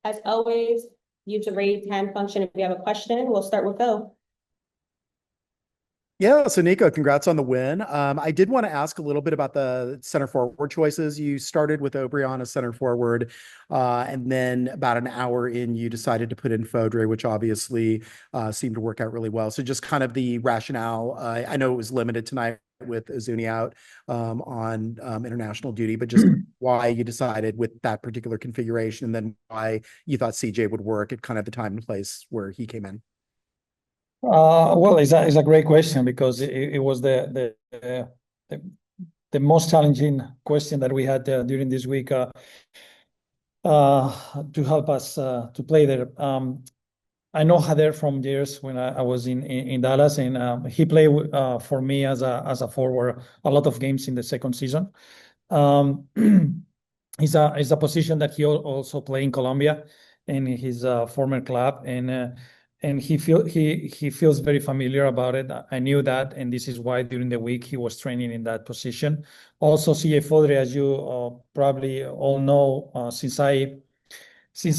As always, use the raise hand function if you have a question. We'll start with Phil. Yeah, so Nico, congrats on the win. I did want to ask a little bit about the center forward choices. You started with Obrian as center forward, and then about an hour in, you decided to put in Fodrey, which obviously seemed to work out really well. So just kind of the rationale. I know it was limited tonight with Azuni out on international duty, but just why you decided with that particular configuration, and then why you thought CJ would work at kind of the time and place where he came in. Well, it's a great question because it was the most challenging question that we had during this week to help us to play there. I know Hader from years when I was in Dallas, and he played for me as a forward a lot of games in the second season. Um, it's a position that he also played in Colombia in his former club, and he feels very familiar about it. I knew that, and this is why during the week he was training in that position. Also, CJ Fodrey, as you probably all know, since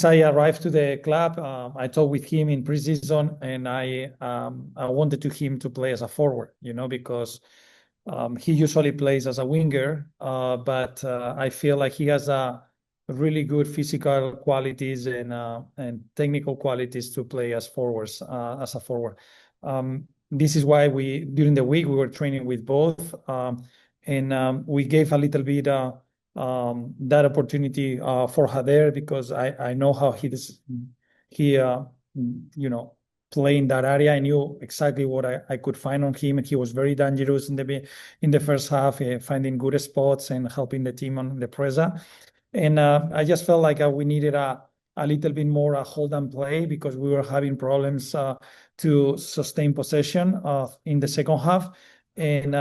I arrived to the club, I talked with him in preseason, and I wanted him to play as a forward, because he usually plays as a winger, but I feel like he has a really good physical qualities and technical qualities to play as forwards as a forward. This is why during the week we were training with both, and we gave a little bit that opportunity for Hader because I know how he play in that area. I knew exactly what I could find on him, and he was very dangerous in the first half, finding good spots and helping the team on the pressa. And I just felt like we needed a little bit more hold and play because we were having problems to sustain possession in the second half. And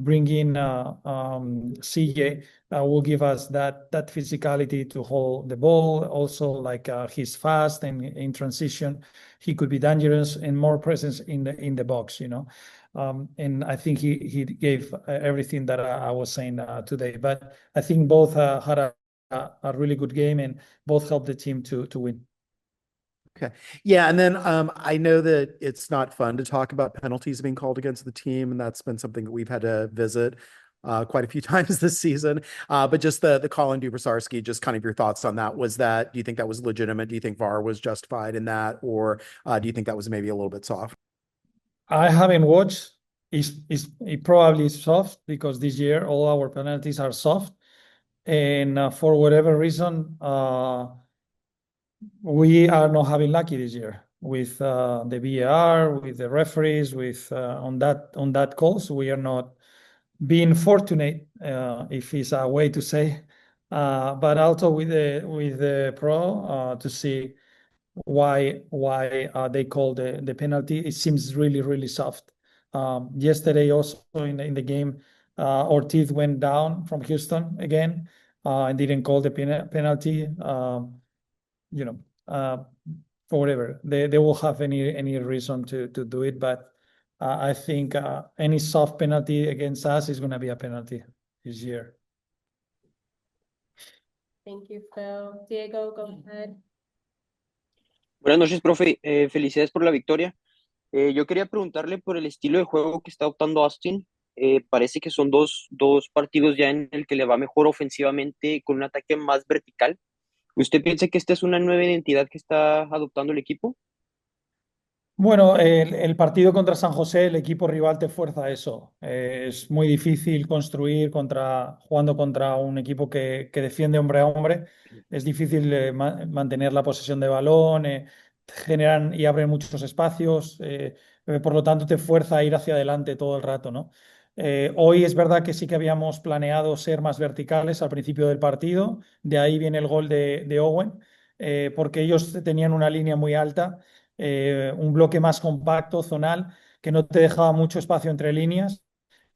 bringing CJ will give us that physicality to hold the ball. Also, like he's fast and in transition, he could be dangerous and more presence in the box. And I think he gave everything that I was saying today. But I think both had a really good game and both helped the team to win. Okay. Yeah. And then I know that it's not fun to talk about penalties being called against the team, and that's been something that we've had to visit quite a few times this season. But just the call on Dubasarski, just kind of your thoughts on that. Do you think that was legitimate? Do you think VAR was justified in that? Or do you think that was maybe a little bit soft? I haven't watched. It probably is soft because this year all our penalties are soft. And for whatever reason, we are not having lucky this year with the VAR, with the referees, with on that calls. We are not being fortunate, if it's a way to say, but also with the pro to see why they call the penalty. It seems really really soft. Yesterday also in the game, Ortiz went down from Houston again and didn't call the penalty. You know, for whatever they will have any reason to do it, but I think any soft penalty against us is going to be a penalty this year. Thank you, Phil. Diego, go ahead. Buenas noches, profe. Felicidades por la victoria. Yo quería preguntarle por el estilo de juego que está adoptando Austin. Parece que son dos partidos ya en el que le va mejor ofensivamente con un ataque más vertical. ¿Usted piensa que esta es una nueva identidad que está adoptando el equipo? Bueno, el partido contra San José, el equipo rival te fuerza a eso. Es muy difícil construir jugando contra un equipo que defiende hombre a hombre. Es difícil mantener la posesión de balón, generan y abren muchos espacios, por lo tanto te fuerza a ir hacia adelante todo el rato, ¿no? Hoy es verdad que sí que habíamos planeado ser más verticales al principio del partido, de ahí viene el gol de Owen, porque ellos tenían una línea muy alta, un bloque más compacto, zonal, que no te dejaba mucho espacio entre líneas.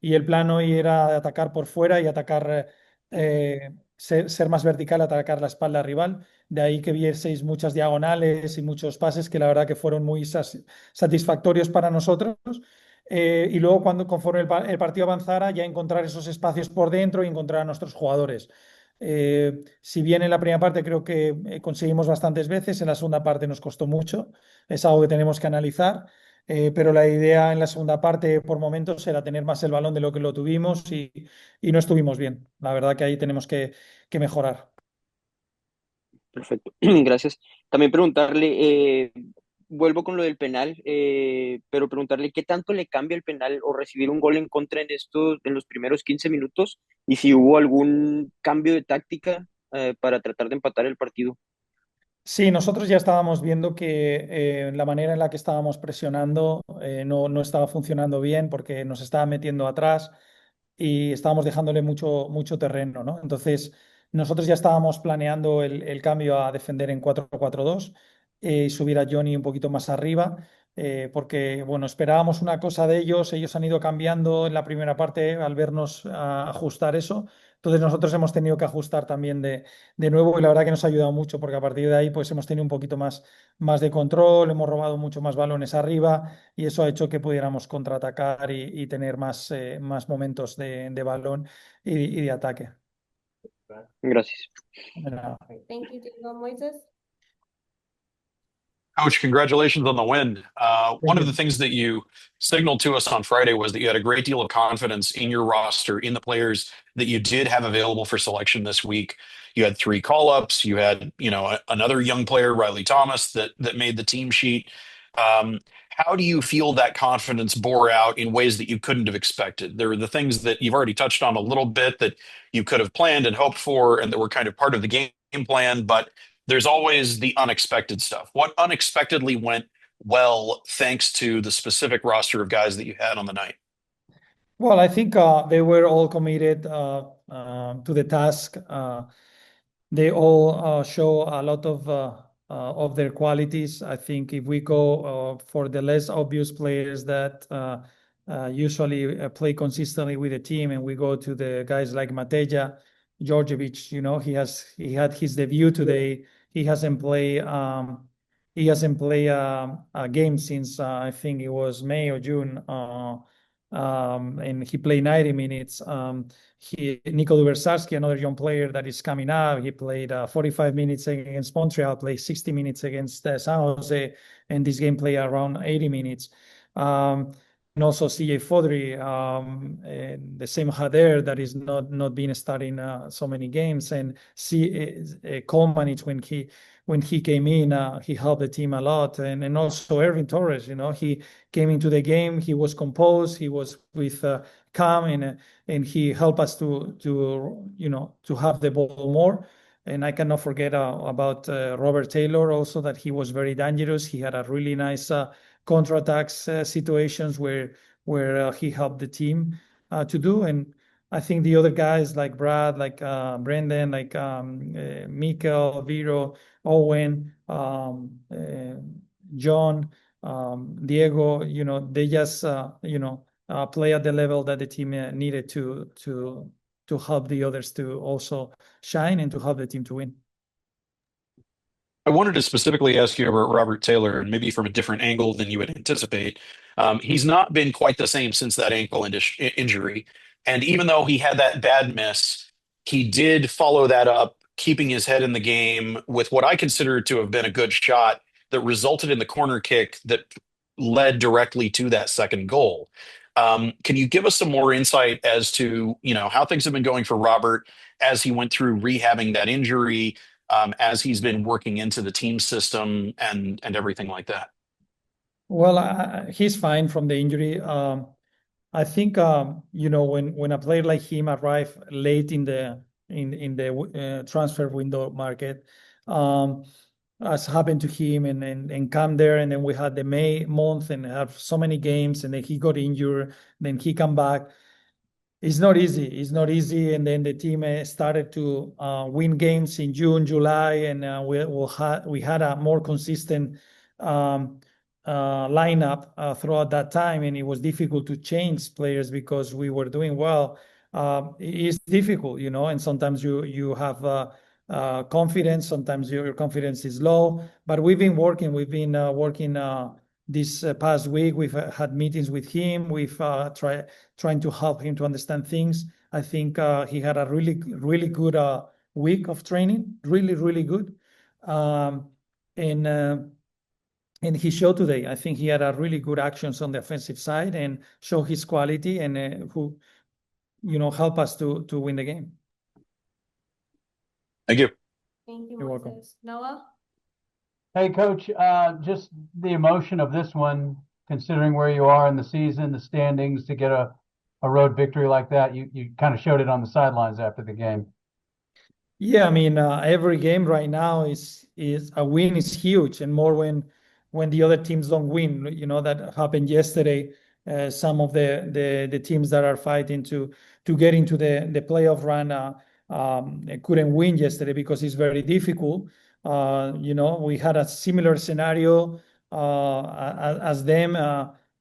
Y el plan hoy era atacar por fuera y atacar, ser más vertical, atacar la espalda rival. De ahí que vieseis muchas diagonales y muchos pases que la verdad que fueron muy satisfactorios para nosotros. Y luego, conforme el partido avanzara, ya encontrar esos espacios por dentro y encontrar a nuestros jugadores. Si bien en la primera parte creo que conseguimos bastantes veces, en la segunda parte nos costó mucho. Es algo que tenemos que analizar. Pero la idea en la segunda parte por momentos era tener más el balón de lo que lo tuvimos y no estuvimos bien. La verdad que ahí tenemos que mejorar. Perfecto, gracias. También preguntarle, vuelvo con lo del penal, pero preguntarle qué tanto le cambia el penal o recibir un gol en contra en los primeros 15 minutos y si hubo algún cambio de táctica para tratar de empatar el partido. Sí, nosotros ya estábamos viendo que la manera en la que estábamos presionando no estaba funcionando bien porque nos estaba metiendo atrás y estábamos dejándole mucho terreno, ¿no? Entonces, nosotros ya estábamos planeando el cambio a defender en 4-4-2 y subir a Johnny un poquito más arriba, porque, bueno, esperábamos una cosa de ellos han ido cambiando en la primera parte al vernos ajustar eso. Entonces, nosotros hemos tenido que ajustar también de nuevo y la verdad que nos ha ayudado mucho porque a partir de ahí pues hemos tenido un poquito más de control, hemos robado mucho más balones arriba y eso ha hecho que pudiéramos contraatacar y tener más momentos de balón y de ataque. Gracias. De nada. Thank you, Diego. Moises? Coach, congratulations on the win. One Thank of the you. things that you signaled to us on Friday was that you had a great deal of confidence in your roster, in the players that you did have available for selection this week. You had 3 call-ups. You had, another young player, Riley Thomas, that made the team sheet. How do you feel that confidence bore out in ways that you couldn't have expected? There were the things that you've already touched on a little bit that you could have planned and hoped for, and that were kind of part of the game plan, but there's always the unexpected stuff. What unexpectedly went well thanks to the specific roster of guys that you had on the night? Well, I think they were all committed to the task. They all show a lot of their qualities. I think if we go for the less obvious players that usually play consistently with the team, and we go to the guys like Mateja, Georgievich, he had his debut today. He hasn't played a game since I think it was May or June. And he played 90 minutes. Nico another young player that is coming up, he played 45 minutes against Montreal, played 60 minutes against San Jose, and this game played around 80 minutes. And also CJ Fodrey, the same Hader that is not been starting so many games, and Coleman, when he came in, he helped the team a lot, and also Ervin Torres, he came into the game, he was composed, he was with calm, and he helped us to have the ball more. And I cannot forget about Robert Taylor also, that he was very dangerous. He had a really nice counterattacks situations where he helped the team to do. And I think the other guys like Brad, like Brendan, like Mikael, Viro, Owen, John, Diego, they just play at the level that the team needed to help the others to also shine and to help the team to win. I wanted to specifically ask you about Robert Taylor, and maybe from a different angle than you would anticipate. He's not been quite the same since that ankle injury. And even though he had that bad miss, he did follow that up, keeping his head in the game with what I consider to have been a good shot that resulted in the corner kick that led directly to that second goal. Can you give us some more insight as to, how things have been going for Robert as he went through rehabbing that injury, as he's been working into the team system and everything like that? Well, he's fine from the injury. I think when a player like him arrived late in the transfer window market, as happened to him, and come there, and then we had the May month and have so many games, and then he got injured, then he come back. It's not easy. It's not easy. And then the team started to win games in June, July, and we had a more consistent lineup throughout that time, and it was difficult to change players because we were doing well. It's difficult, and sometimes you have confidence, sometimes your confidence is low. But we've been working. This past week, we've had meetings with him. We've trying to help him to understand things. I think he had a really, really good week of training, really, really good. Um, and he showed today. I think he had a really good actions on the offensive side and show his quality and who help us to win the game. Thank you. Thank you, You're welcome. Moises. Noah? Hey, Coach, just the emotion of this one, considering where you are in the season, the standings, to get a road victory like that. You kind of showed it on the sidelines after the game. Yeah, I mean, every game right now is a win is huge, and more when the other teams don't win. That happened yesterday. Some of the teams that are fighting to get into the playoff run couldn't win yesterday because it's very difficult. We had a similar scenario as them.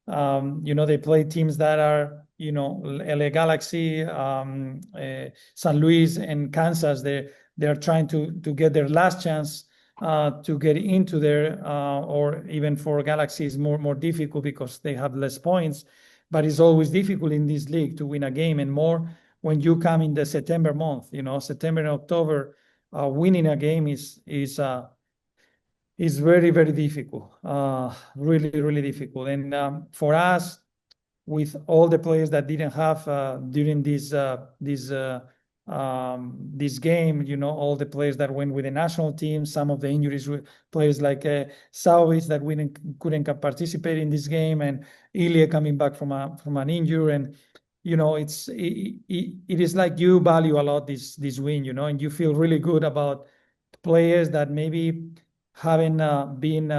They play teams that are LA Galaxy, San Luis, and Kansas. They're trying to get their last chance to get into there, or even for Galaxy is more difficult because they have less points. But it's always difficult in this league to win a game, and more when you come in the September month. September and October, winning a game is very, very difficult. Really, really difficult. And for us, with all the players that didn't have during this game, all the players that went with the national team, some of the injuries, players like Sauvis that couldn't participate in this game, and Ilya coming back from an injury, and it is like you value a lot this win, and you feel really good about players that maybe haven't been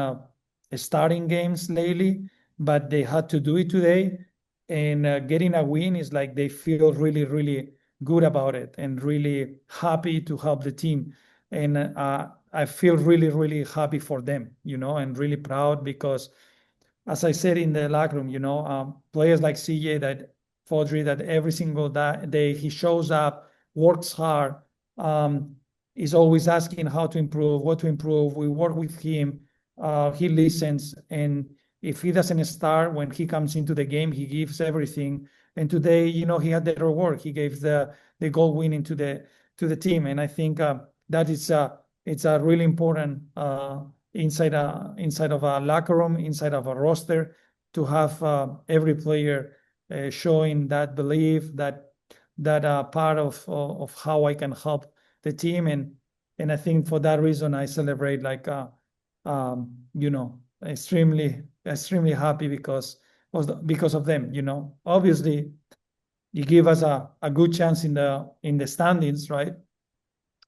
starting games lately, but they had to do it today. And getting a win is like they feel really, really good about it and really happy to help the team. And I feel really, really happy for them, and really proud because, as I said in the locker room, players like CJ Fodrey, that every single day he shows up, works hard, is always asking how to improve, what to improve. We work with him. He listens, and if he doesn't start when he comes into the game, he gives everything. And today, he had the reward. He gave the goal winning to the team, and I think that it's a really important inside of a locker room, inside of a roster, to have every player showing that belief, that part of how I can help the team, and I think for that reason I celebrate like extremely happy because of them. Obviously you give us a good chance in the standings, right?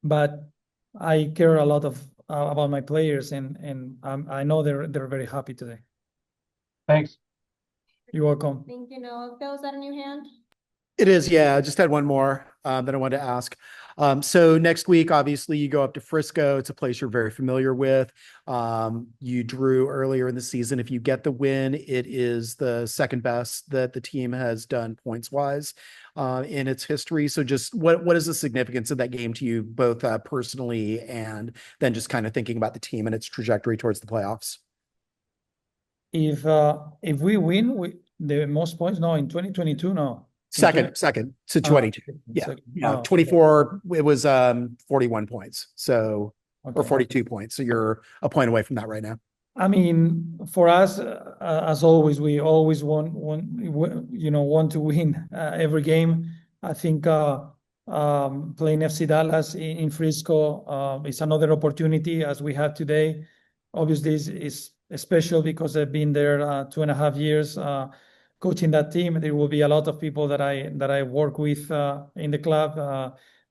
But I care a lot about my players, and I know they're very happy today. Thanks. You're welcome. Thank you, Noah. Phil, is that a new hand? It is, yeah. I just had one more that I wanted to ask. So next week, obviously, you go up to Frisco. It's a place you're very familiar with. You drew earlier in the season. If you get the win, it is the second best that the team has done points-wise in its history. So just what is the significance of that game to you, both personally and then just kind of thinking about the team and its trajectory towards the playoffs? If we win the most points, no, in 2022, no. Second to 22. Yeah. 24, it was 41 points. So, or 42 points. So you're a point away from that right now. I mean, for us, as always, we always want to win every game. I think playing FC Dallas in Frisco is another opportunity as we have today. Obviously, is special because I've been there 2.5 years coaching that team. There will be a lot of people that I work with in the club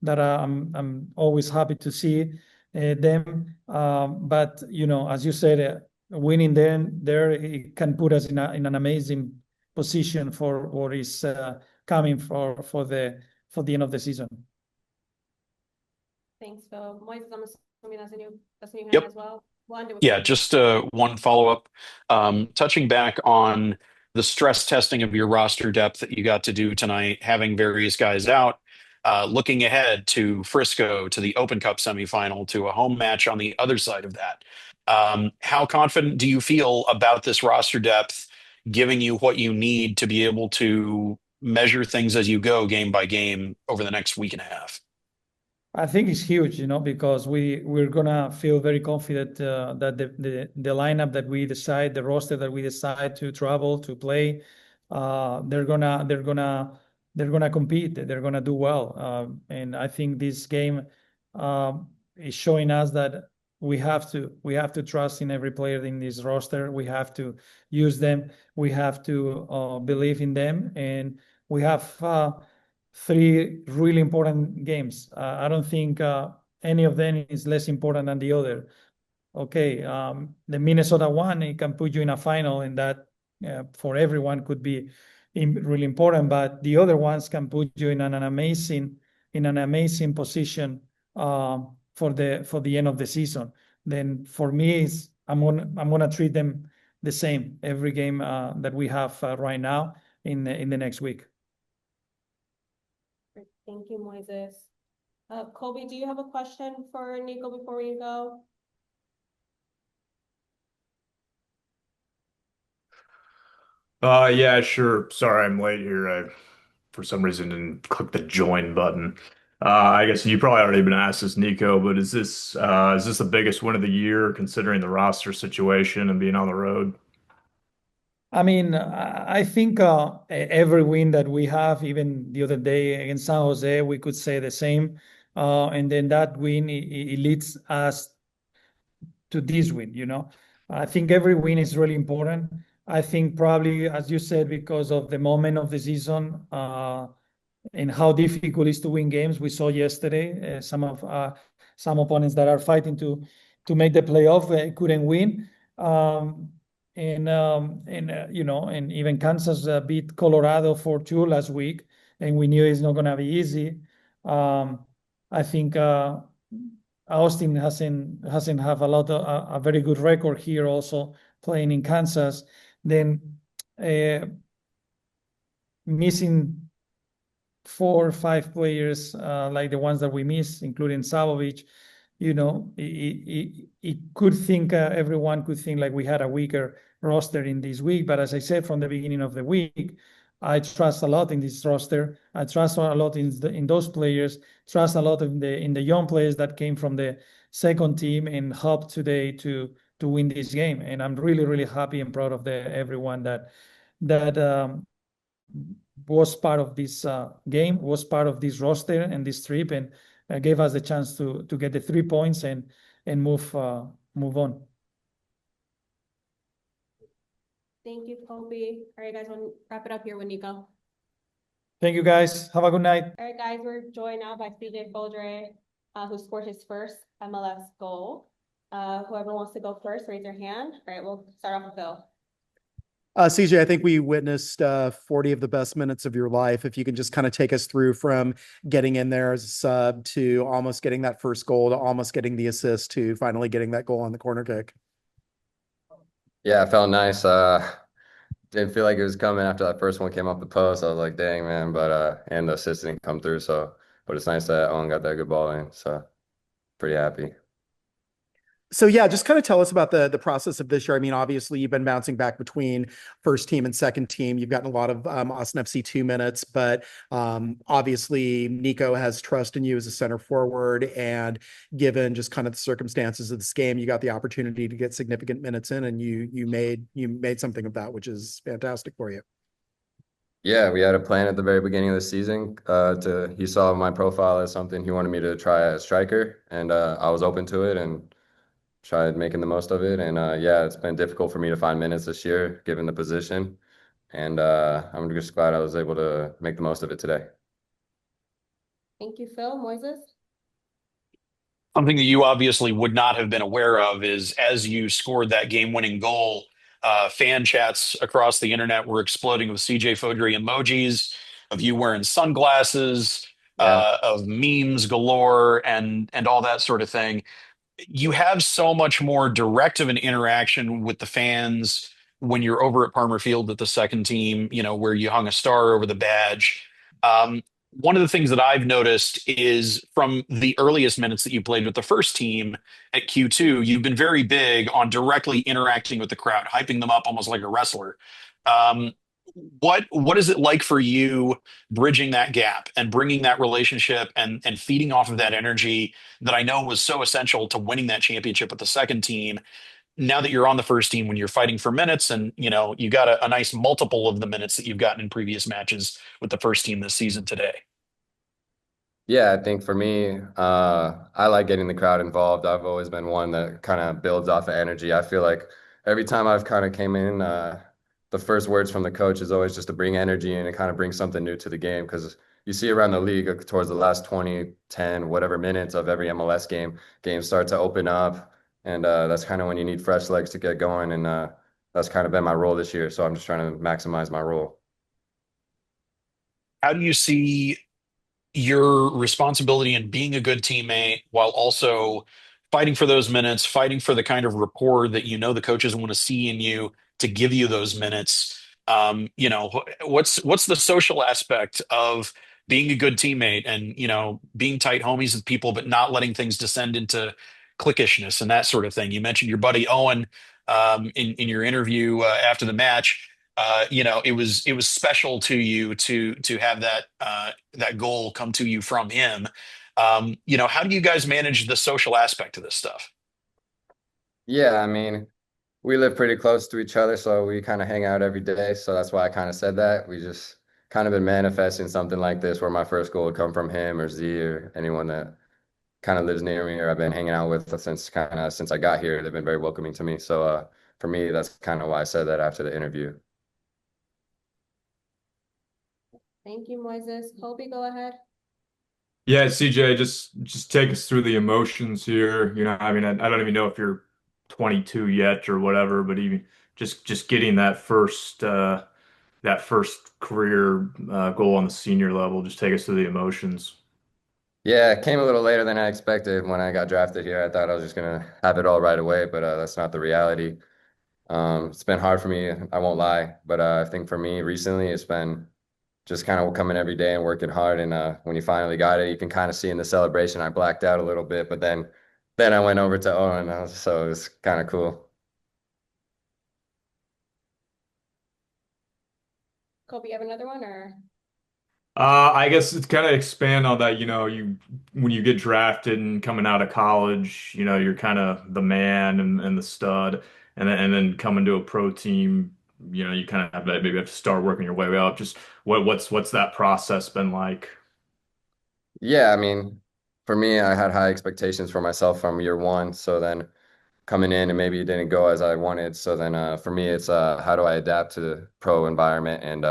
that I'm always happy to see them. But as you said, winning there it can put us in an amazing position for what is coming for the end of the season. Thanks, Phil. Moises, I'm assuming that's a new hand Yep. as well. Yeah, just one follow-up. Touching back on the stress testing of your roster depth that you got to do tonight, having various guys out, looking ahead to Frisco, to the Open Cup semifinal, to a home match on the other side of that. How confident do you feel about this roster depth giving you what you need to be able to measure things as you go game by game over the next week and a half? I think it's huge, because we're gonna feel very confident that the lineup that we decide, the roster that we decide to travel to play, they're gonna compete. They're gonna do well, and I think this game is showing us that we have to trust in every player in this roster. We have to use them. We have to believe in them, and we have. Three really important games. I don't think any of them is less important than the other. Okay, the Minnesota one, it can put you in a final, and that for everyone could be really important. But the other ones can put you in an amazing position for the end of the season. Then for me, I'm gonna treat them the same every game that we have right now in the next week. Thank you, Moises. Kobe, do you have a question for Nico before we go? Yeah, sure. Sorry, I'm late here. I, for some reason, didn't click the join button. I guess you probably already been asked this, Nico, but is this the biggest win of the year considering the roster situation and being on the road? I mean, I think every win that we have, even the other day against San Jose, we could say the same. And then that win, it leads us to this win. I think every win is really important. I think probably, as you said, because of the moment of the season and how difficult it is to win games. We saw yesterday some opponents that are fighting to make the playoff couldn't win. And even Kansas beat Colorado 4-2 last week, and we knew it's not going to be easy. I think Austin hasn't have a very good record here, also playing in Kansas. Then missing 4 or 5 players like the ones that we miss, including Savovich, everyone could think like we had a weaker roster in this week. But as I said from the beginning of the week, I trust a lot in this roster. I trust a lot in those players. Trust a lot in the young players that came from the second team and helped today to win this game. And I'm really, really happy and proud of everyone that was part of this game, was part of this roster and this trip, and gave us the chance to get the 3 points and move on. Thank you, Kobe. All right, guys, we'll wrap it up here with Nico. Thank you, guys. Have a good night. All right, guys, we're joined now by CJ Fodrey, who scored his first MLS goal. Whoever wants to go first, raise your hand. All right, we'll start off with Phil. CJ, I think we witnessed 40 of the best minutes of your life. If you can just kind of take us through from getting in there as a sub to almost getting that first goal to almost getting the assist to finally getting that goal on the corner kick. Yeah, it felt nice. Didn't feel like it was coming after that first one came off the post. I was like, dang, man. But and the assist didn't come through. But it's nice that Owen got that good ball in. So pretty happy. So yeah, just kind of tell us about the process of this year. I mean, obviously you've been bouncing back between first team and second team. You've gotten a lot of Austin FC 2 minutes, but obviously Nico has trust in you as a center forward, and given just kind of the circumstances of this game, you got the opportunity to get significant minutes in, and you made something of that, which is fantastic for you. Yeah, we had a plan at the very beginning of the season. He saw my profile as something he wanted me to try as striker, and I was open to it and tried making the most of it. And yeah, it's been difficult for me to find minutes this year, given the position. And I'm just glad I was able to make the most of it today. Thank you, Phil. Moises? Something that you obviously would not have been aware of is as you scored that game-winning goal, fan chats across the internet were exploding with CJ Fodrey emojis of you wearing sunglasses, of memes galore, and all that sort of thing. You have so much more direct of an interaction with the fans when you're over at Palmer Field at the second team, where you hung a star over the badge. One of the things that I've noticed is from the earliest minutes that you played with the first team at Q2, you've been very big on directly interacting with the crowd, hyping them up almost like a wrestler. what is it like for you bridging that gap and bringing that relationship and feeding off of that energy that I know was so essential to winning that championship with the second team? Now that you're on the first team, when you're fighting for minutes, and you got a nice multiple of the minutes that you've gotten in previous matches with the first team this season today. Yeah, I think for me, I like getting the crowd involved. I've always been one that kind of builds off of energy. I feel like every time I've kind of came in, the first words from the coach is always just to bring energy and it kind of brings something new to the game. Because you see around the league towards the last 20, 10, whatever minutes of every MLS game, games start to open up. And that's kind of when you need fresh legs to get going. And that's kind of been my role this year. So I'm just trying to maximize my role. How do you see your responsibility in being a good teammate while also fighting for those minutes, fighting for the kind of rapport that the coaches want to see in you to give you those minutes? What's the social aspect of being a good teammate and being tight homies with people, but not letting things descend into cliquishness and that sort of thing? You mentioned your buddy Owen in your interview after the match. It was special to you to have that goal come to you from him. How do you guys manage the social aspect of this stuff? Yeah, I mean, we live pretty close to each other, so we kind of hang out every day. So that's why I kind of said that. We just kind of been manifesting something like this where my first goal would come from him or Z or anyone that kind of lives near me or I've been hanging out with since I got here. They've been very welcoming to me. So for me, that's kind of why I said that after the interview. Thank you, Moises. Colby, go ahead. Yeah, CJ, just take us through the emotions here. I mean, I don't even know if you're 22 yet or whatever, but even just getting that first career goal on the senior level. Just take us through the emotions. Yeah, it came a little later than I expected when I got drafted here. I thought I was just gonna have it all right away, but that's not the reality. It's been hard for me, I won't lie, but I think for me recently, it's been just kind of coming every day and working hard. And when you finally got it, you can kind of see in the celebration, I blacked out a little bit, but then I went over to Owen, so it was kind of cool. Colby, you have another one or? I guess it's kind of expand on that. When you get drafted and coming out of college, you're kind of the man and the stud, and then coming to a pro team, you kind of maybe have to start working your way up. Just what's that process been like? Yeah, I mean, for me, I had high expectations for myself from year one. So then coming in and maybe it didn't go as I wanted. So then for me, it's how do I adapt to the pro environment and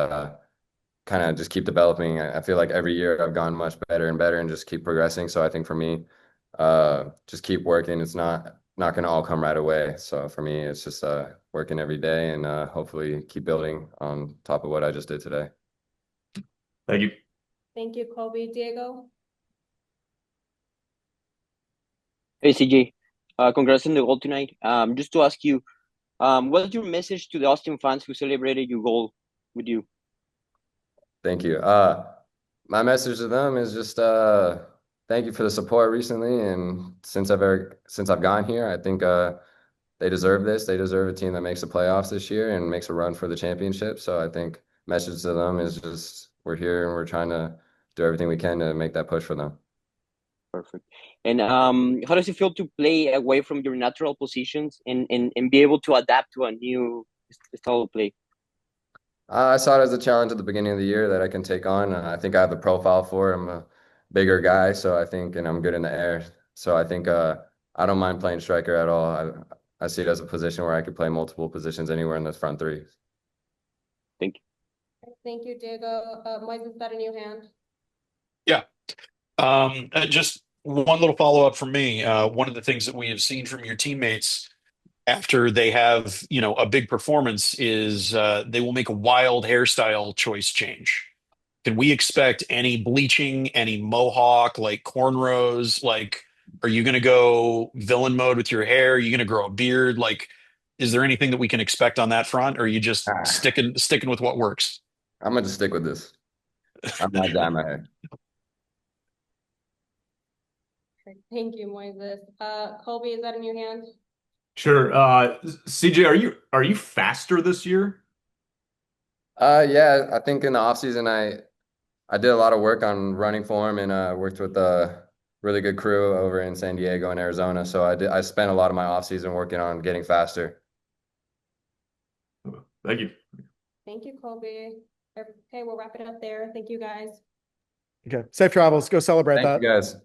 kind of just keep developing. I feel like every year I've gone much better and better and just keep progressing. So I think for me, just keep working. It's not going to all come right away. So for me, it's just working every day and hopefully keep building on top of what I just did today. Thank you. Thank you, Colby. Diego? Hey, CJ, congrats on the goal tonight. Just to ask you, what's your message to the Austin fans who celebrated your goal with you? Thank you. My message to them is just thank you for the support recently. And since I've gone here, I think they deserve this. They deserve a team that makes the playoffs this year and makes a run for the championship. So I think message to them is just we're here and we're trying to do everything we can to make that push for them. Perfect. And how does it feel to play away from your natural positions and be able to adapt to a new style of play? I saw it as a challenge at the beginning of the year that I can take on. I think I have the profile for it. I'm a bigger guy, so I think, and I'm good in the air. So I think I don't mind playing striker at all. I see it as a position where I could play multiple positions anywhere in the front three. Thank you. Thank you, Diego. Moises, got a new hand. Yeah. Just one little follow-up from me. One of the things that we have seen from your teammates after they have, a big performance is they will make a wild hairstyle choice change. Can we expect any bleaching, any mohawk, like cornrows? Like, are you going to go villain mode with your hair? Are you going to grow a beard? Like, is there anything that we can expect on that front? Or are you just Ah, sticking with what works? I'm gonna just stick with this. I'm not dyeing my hair. Thank you, Moises. Colby, is that a new hand? Sure. CJ, are you faster this year? Yeah, I think in the off season I did a lot of work on running for him and worked with a really good crew over in San Diego and Arizona. So I spent a lot of my off season working on getting faster. Thank you. Thank you, Kobe. Okay, we'll wrap it up there. Thank you, guys. Okay, safe travels. Go celebrate Thank that. you guys.